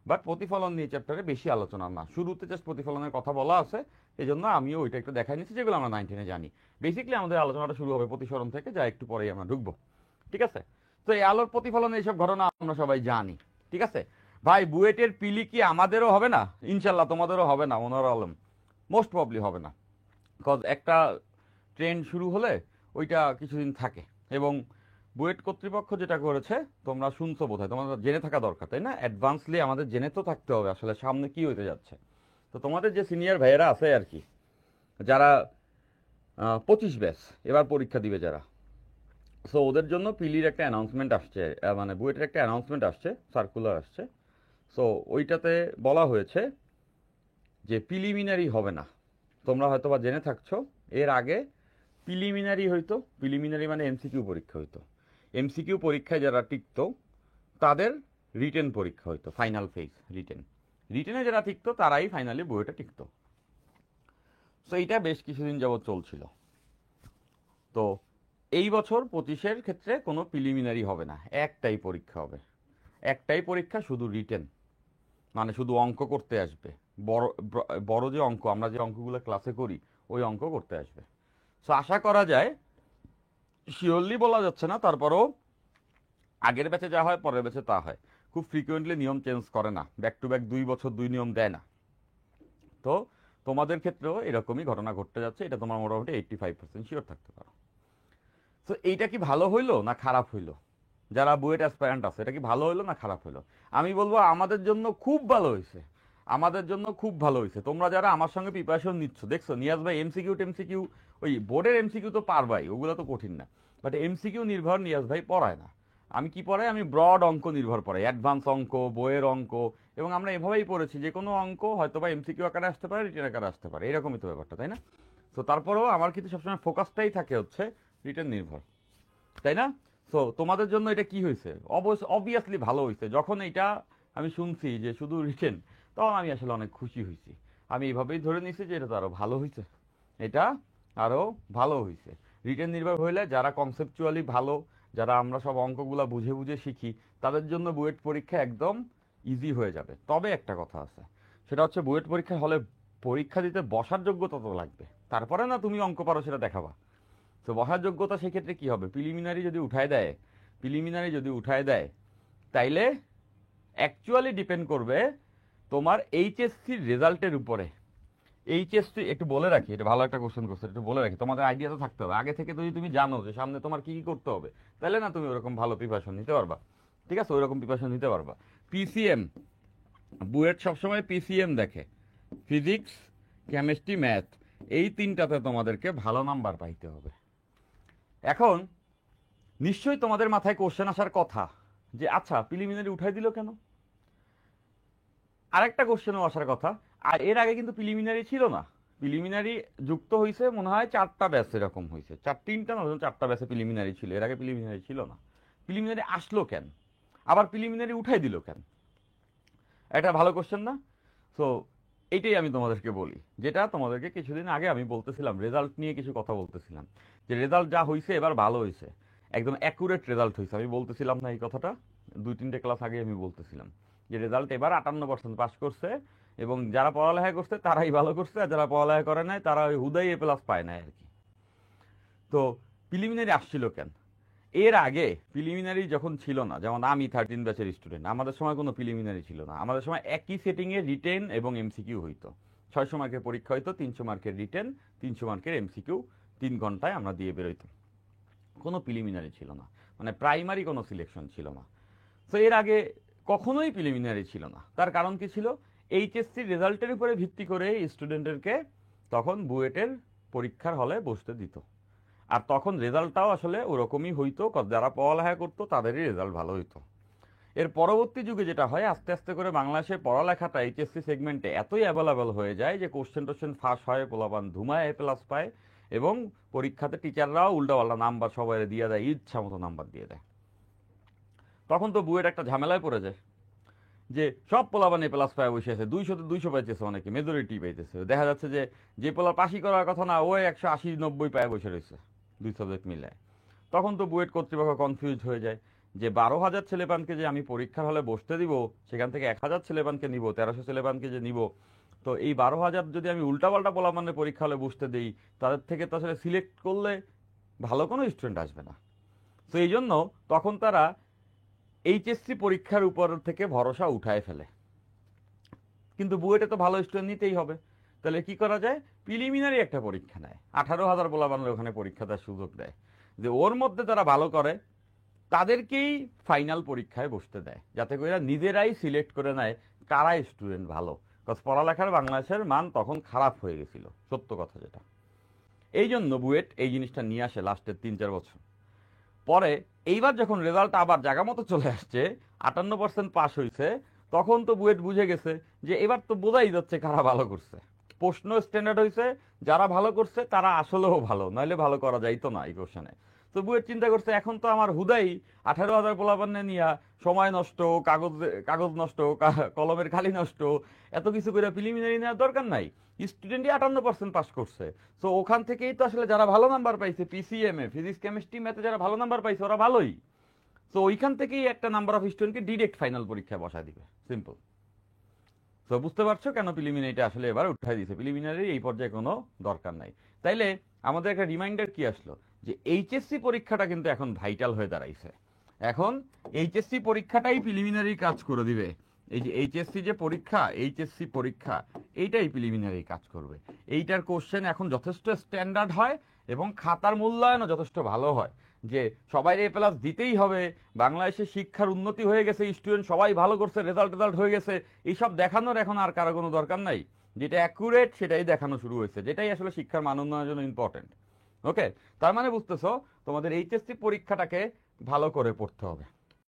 But প্রতিফলন নিয়ে চ্যাপ্টারে বেশি আলোচনা না, শুরুতে জাস্ট প্রতিফলনের কথা বলা আছে, এই জন্য আমিও ওইটা একটু দেখাই নিচ্ছি যেগুলো আমরা 9-10 জানি। বেসিক্যালি আমাদের আলোচনাটা শুরু হবে প্রতিসরণ থেকে, যা একটু পরেই আমরা ঢুকবো। ঠিক আছে, তো এই আলোর প্রতিফলন এইসব ঘটনা আমরা সবাই জানি। ঠিক আছে ভাই, বুয়েটের পিলি কি আমাদেরও হবে না? ইনশাল্লাহ তোমাদেরও হবে না মনোয়ার আলম, মোস্ট প্রবলি হবে না। কজ একটা ট্রেন্ড শুরু হলে ওইটা কিছুদিন থাকে। এবং বুয়েট কর্তৃপক্ষ যেটা করেছে তোমরা শুনছো বোধহয়, তোমাদের জেনে থাকা দরকার তাই না? অ্যাডভান্সলি আমাদের জেনে তো থাকতে হবে আসলে সামনে কি হতে যাচ্ছে। তো তোমাদের যে সিনিয়র ভাইয়েরা আছে আর কি, যারা 25 ব্যাচ এবার পরীক্ষা দিবে যারা, সো ওদের জন্য পিলির একটা অ্যানাউন্সমেন্ট আসছে, মানে বুয়েটের একটা অ্যানাউন্সমেন্ট আসছে, সার্কুলার আসছে। সো ওইটাতে বলা হয়েছে যে প্রিলিমিনারি হবে না। তোমরা হয়তো বা জেনে থাকছো এর আগে প্রিলিমিনারি হইতো, প্রিলিমিনারি মানে এমসিকিউ পরীক্ষা হইতো। এমসিকিউ পরীক্ষায় যারা টিকতো তাদের রিটেন পরীক্ষা হইতো, ফাইনাল ফেজ রিটেন। রিটেনে যারা টিকতো তারাই ফাইনালি বইটা টিকতো। সো এইটা বেশ কিছুদিন যাবৎ চলছিল। তো এই বছর 25-এর ক্ষেত্রে কোনো প্রিলিমিনারি হবে না, একটাই পরীক্ষা হবে, একটাই পরীক্ষা, শুধু রিটেন, মানে শুধু অঙ্ক করতে আসবে। বড় বড় যে অঙ্ক, আমরা যে অঙ্কগুলো ক্লাসে করি ওই অঙ্ক করতে আসবে। সো আশা করা যায়, শিওরলি বলা যাচ্ছে না, তারপরেও আগের ব্যাচে যা হয় পরের ব্যাচে তা হয়। খুব ফ্রিকুয়েন্টলি নিয়ম চেঞ্জ করে না, ব্যাক টু ব্যাক 2 বছর 2 নিয়ম দেয় না। তো তোমাদের ক্ষেত্রেও এরকমই ঘটনা ঘটতে যাচ্ছে, এটা তোমার মোটামুটি 85% শিওর থাকতে পারো। তো এইটা কি ভালো হইলো না খারাপ হইলো? যারা বুয়েট অ্যাসপায়ান্ট আছে, এটা কি ভালো হইলো না খারাপ হইলো? আমি বলবো আমাদের জন্য খুব ভালো হয়েছে, আমাদের জন্য খুব ভালো হয়েছে। তোমরা যারা আমার সঙ্গে প্রিপারেশন নিচ্ছ, দেখছো নিয়াজ ভাই এমসিকিউ টেমসিকিউ, ওই বোর্ডের এমসিকিউ তো পারবাই, ওগুলো তো কঠিন না। বাট এমসিকিউ নির্ভর নিয়াজ ভাই পড়ায় না। আমি কি পড়াই? আমি ব্রড অঙ্ক নির্ভর পড়াই, অ্যাডভান্স অঙ্ক, বইয়ের অঙ্ক। এবং আমরা এভাবেই পড়েছি যে কোনো অঙ্ক হয়তো বা এমসিকিউ আকারে আসতে পারে, রিটেন আকারে আসতে পারে, এরকমই তো ব্যাপারটা, তাই না? তো তারপরেও আমার কিন্তু সবসময় ফোকাসটাই থাকে হচ্ছে রিটেন নির্ভর, তাই না? সো তোমাদের জন্য এটা কি হয়েছে? অবভিয়াসলি ভালো হয়েছে। যখন এটা আমি শুনছি যে শুধু রিটেন, তখন আমি আসলে অনেক খুশি হয়েছি। আমি এইভাবেই ধরে নিয়েছি যে এটা তো আরো ভালো হয়েছে, এটা আরো ভালো হয়েছে। রিটেন নির্ভর হইলে যারা কনসেপচুয়ালি ভালো, যারা আমরা সব অঙ্কগুলা বুঝে বুঝে শিখি, তাদের জন্য বুয়েট পরীক্ষা একদম ইজি হয়ে যাবে। তবে একটা কথা আছে, সেটা হচ্ছে বুয়েট পরীক্ষা হলে পরীক্ষা দিতে বসার যোগ্যতা তো লাগবে, তারপরে না তুমি অঙ্ক পারো সেটা দেখাবা। তো বসার যোগ্যতা সেক্ষেত্রে কি হবে? প্রিলিমিনারি যদি উঠায় দেয়, প্রিলিমিনারি যদি উঠায় দেয়, তাইলে অ্যাকচুয়ালি ডিপেন্ড করবে তোমার এইচএসসির রেজাল্টের উপরে। এইচএসসি একটু বলে রাখি, এটা ভালো একটা কোশ্চেন করছে, একটু বলে রাখি, তোমাদের আইডিয়া তো থাকতে হবে আগে থেকে। যদি তুমি জানো যে সামনে তোমার কি কি করতে হবে, তাহলে না তুমি ওরকম ভালো প্রিপারেশন নিতে পারবা। ঠিক আছে, ওইরকম প্রিপারেশন নিতে পারবা। পিসিএম, বুয়েট সবসময় পিসিএম দেখে, ফিজিক্স, কেমিস্ট্রি, ম্যাথ, এই তিনটাতে তোমাদেরকে ভালো নাম্বার পাইতে হবে। এখন নিশ্চয়ই তোমাদের মাথায় কোশ্চেন আসার কথা যে আচ্ছা প্রিলিমিনারি উঠাই দিল কেন? আরেকটা কোশ্চেনও আসার কথা, আর এর আগে কিন্তু প্রিলিমিনারি ছিল না। প্রিলিমিনারি যুক্ত হয়েছে মনে হয় 4টা ব্যাচ, এরকম হয়েছে 3টা না 4টা ব্যাচে প্রিলিমিনারি ছিল, এর আগে প্রিলিমিনারি ছিল না। প্রিলিমিনারি আসলো কেন? আবার প্রিলিমিনারি উঠাই দিল কেন? এটা ভালো কোশ্চেন না? সো এইটাই আমি তোমাদেরকে বলি, যেটা তোমাদেরকে কিছুদিন আগে আমি বলতেছিলাম, রেজাল্ট নিয়ে কিছু কথা বলতেছিলাম, যে রেজাল্ট যা হয়েছে এবার ভালো হয়েছে, একদম অ্যাকুরেট রেজাল্ট হয়েছে। আমি বলতেছিলাম না এই কথাটা? 2-3টে ক্লাস আগে আমি বলতেছিলাম যে রেজাল্ট এবার 58% পাস করছে, এবং যারা পড়ালেখা করছে তারাই ভালো করছে, আর যারা পড়ালেখা করে নাই তারা ওই হুদাই A+ পায় না আর কি। তো প্রিলিমিনারি আসছিল কেন? এর আগে প্রিলিমিনারি যখন ছিল না, যেমন আমি 13 ব্যাচের স্টুডেন্ট, আমাদের সময় কোনো প্রিলিমিনারি ছিল না। আমাদের সময় একই সেটিংয়ে রিটেন এবং এমসিকিউ হইতো। 600 মার্কের পরীক্ষা হইতো, 300 মার্কের রিটেন, 300 মার্কের এমসিকিউ, 3 ঘন্টায় আমরা দিয়ে বেরোইতাম। কোনো প্রিলিমিনারি ছিল না, মানে প্রাইমারি কোনো সিলেকশন ছিল না। তো এর আগে কখনোই প্রিলিমিনারি ছিল না। তার কারণ কি ছিল? এইচএসসি রেজাল্টের উপরে ভিত্তি করে স্টুডেন্টদেরকে তখন বুয়েটের পরীক্ষার হলে বসতে দিত। আর তখন রেজাল্টটাও আসলে ওরকমই হইতো, যারা পড়ালেখা করতো তাদেরই রেজাল্ট ভালো হইতো। এর পরবর্তী যুগে যেটা হয়, আস্তে আস্তে করে বাংলাদেশের পড়ালেখাটা এইচএসসি সেগমেন্টে এতই অ্যাভেলেবেল হয়ে যায় যে কোশ্চেন টোশ্চেন ফাঁস হয়, পোলাপান ধুমায় A+ পায়, এবং পরীক্ষাতে টিচাররাও উল্টাপাল্টা নাম্বার সবাই দিয়ে দেয়, ইচ্ছা মতো নাম্বার দিয়ে দেয়। তখন তো বুয়েট একটা ঝামেলায় পড়ে যায় যে সব পোলাপান A+ পায় বসে আছে, 200-তে 200 পাইতেছে, অনেকে মেজরিটি পাইতেছে। দেখা যাচ্ছে যে যে পোলা পাশি করার কথা না, ও 180-90 পায় বসে রয়েছে, 2 সাবজেক্ট মিলায়। তখন তো বুয়েট কর্তৃপক্ষ কনফিউজ হয়ে যায় যে 12,000 ছেলেপানকে যে আমি পরীক্ষার হলে বসতে দিব, সেখান থেকে 1,000 ছেলেপানকে নিব, 1300 ছেলেপানকে যে নিব, তো এই 12,000 যদি আমি উল্টাপাল্টা পোলাপানের পরীক্ষা হলে বসতে দিই, তাদের থেকে তো আসলে সিলেক্ট করলে ভালো কোনো স্টুডেন্ট আসবে না। তো এই জন্য তখন তারা এইচএসসি পরীক্ষার উপর থেকে ভরসা উঠায় ফেলে। কিন্তু বুয়েটে তো ভালো স্টুডেন্ট নিতেই হবে, তাহলে কি করা যায়, প্রিলিমিনারি একটা পরীক্ষা নেয়, 18,000 পোলাপানের ওখানে পরীক্ষা দেওয়ার সুযোগ দেয়, যে ওর মধ্যে তারা ভালো করে তাদেরকেই ফাইনাল পরীক্ষায় বসতে দেয়, যাতে করে নিজেরাই সিলেক্ট করে নেয় কারা স্টুডেন্ট ভালো। কজ পড়ালেখার বাংলাদেশের মান তখন খারাপ হয়ে গেছিল, সত্য কথা যেটা। এই জন্য বুয়েট এই জিনিসটা নিয়ে আসে লাস্টের 3-4 বছর পরে। এইবার যখন রেজাল্ট আবার জায়গা মতো চলে আসছে, 58% পাস হয়েছে, তখন তো বুয়েট বুঝে গেছে যে এবার তো বোঝাই যাচ্ছে কারা ভালো করছে। প্রশ্ন স্ট্যান্ডার্ড হয়েছে, যারা ভালো করছে তারা আসলেও ভালো, নইলে ভালো করা যাইতো না এই কোশ্চেনে। তো বুয়েট চিন্তা করছে এখন তো আমার হুদাই 18,000 পোলাপান্নে নিয়া সময় নষ্ট, কাগজ কাগজ নষ্ট, কলমের খালি নষ্ট, এত কিছু করে প্রিলিমিনারি নেওয়ার দরকার নাই। স্টুডেন্টই 58% পাস করছে, তো ওখান থেকেই তো আসলে যারা ভালো নাম্বার পাইছে, পিসিএমএ ফিজিক্স কেমিস্ট্রি ম্যাথে যারা ভালো নাম্বার পাইছে ওরা ভালোই, তো ওইখান থেকেই একটা নাম্বার অফ স্টুডেন্টকে ডিরেক্ট ফাইনাল পরীক্ষায় বসায় দিবে, সিম্পল। তো বুঝতে পারছো কেন প্রিলিমিনারিটা আসলে এবার উঠাই দিয়েছে, প্রিলিমিনারি এই পর্যায়ে কোনো দরকার নাই। তাইলে আমাদের একটা রিমাইন্ডার কি আসলো, যে এইচএসসি পরীক্ষাটা কিন্তু এখন ভাইটাল হয়ে দাঁড়াইছে। এখন এইচএসসি পরীক্ষাটাই প্রিলিমিনারি কাজ করে দিবে। এই যে এইচএসসি যে পরীক্ষা, এইচএসসি পরীক্ষা এইটাই প্রিলিমিনারি কাজ করবে। এইটার কোশ্চেন এখন যথেষ্ট স্ট্যান্ডার্ড হয় এবং খাতার মূল্যায়নও যথেষ্ট ভালো হয়, যে সবাই এ প্লাস দিতেই হবে, বাংলাদেশে শিক্ষার উন্নতি হয়ে গেছে, স্টুডেন্ট সবাই ভালো করছে, রেজাল্ট হয়ে গেছে, এইসব দেখানোর এখন আর কারো কোনো দরকার নাই। যেটা অ্যাকুরেট সেটাই দেখানো শুরু হয়েছে, যেটাই আসলে শিক্ষার মান উন্নয়নের জন্য ইম্পর্টেন্ট। ওকে, তার মানে বুঝতেছো তোমাদের এইচএসসি পরীক্ষাটাকে ভালো করে পড়তে হবে।